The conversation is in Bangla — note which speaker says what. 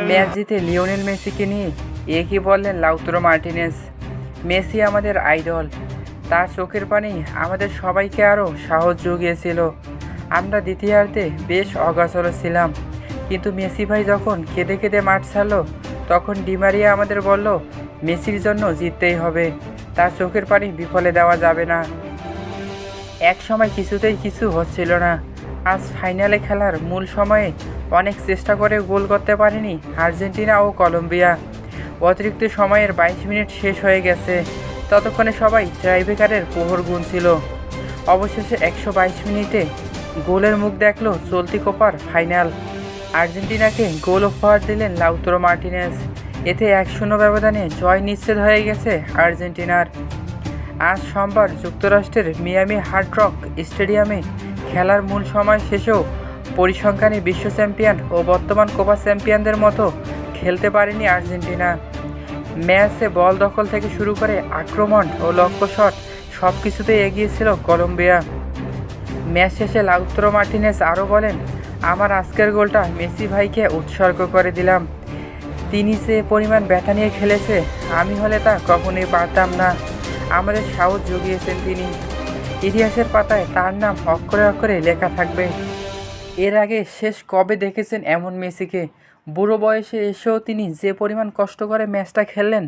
Speaker 1: ম্যাচ জিতে লিওনেল মেসিকে নিয়ে একই বললেন লাউতারো মার্টিনেজ। মেসি আমাদের আইডল, তার চোখের পানি আমাদের সবাইকে আরও সাহস জুগিয়েছিল। আমরা দ্বিতীয়ার্ধে বেশ অগাচর ছিলাম, কিন্তু মেসি ভাই যখন কেঁদে কেঁদে মাঠ ছাড়লো তখন ডি মারিয়া আমাদের বলল মেসির জন্য জিততেই হবে, তার চোখের পানি বিফলে দেওয়া যাবে না। এক সময় কিছুতেই কিছু হচ্ছিল না। আজ ফাইনালে খেলার মূল সময়ে অনেক চেষ্টা করে গোল করতে পারেনি আর্জেন্টিনা ও কলম্বিয়া। অতিরিক্ত সময়ের 22 মিনিট শেষ হয়ে গেছে, ততক্ষণে সবাই টাইব্রেকারের প্রহর গুনছিল। অবশেষে 122 মিনিটে গোলের মুখ দেখল চলতি কোপার ফাইনাল। আর্জেন্টিনাকে গোল উপহার দিলেন লাউতারো মার্টিনেজ। এতে 1-0 ব্যবধানে জয় নিশ্চিত হয়ে গেছে আর্জেন্টিনার। আজ সোমবার যুক্তরাষ্ট্রের মিয়ামি হার্ড রক স্টেডিয়ামে খেলার মূল সময় শেষেও পরিসংখ্যানে বিশ্ব চ্যাম্পিয়ন ও বর্তমান কোপা চ্যাম্পিয়নদের মতো খেলতে পারেনি আর্জেন্টিনা। ম্যাচে বল দখল থেকে শুরু করে আক্রমণ ও লক্ষ্য শট সব কিছুতেই এগিয়ে ছিল কলম্বিয়া। ম্যাচ শেষে লাউতারো মার্টিনেজ আরও বলেন, আমার আজকের গোলটা মেসি ভাইকে উৎসর্গ করে দিলাম। তিনি যে পরিমাণ ব্যথা নিয়ে খেলেছে, আমি হলে তা কখনোই পারতাম না। আমাদের সাহস জুগিয়েছেন তিনি। ইতিহাসের পাতায় তার নাম অক্ষরে অক্ষরে লেখা থাকবে। এর আগে শেষ কবে দেখেছেন এমন মেসিকে? বুড়ো বয়সে এসেও তিনি যে পরিমাণ কষ্ট করে ম্যাচটা খেললেন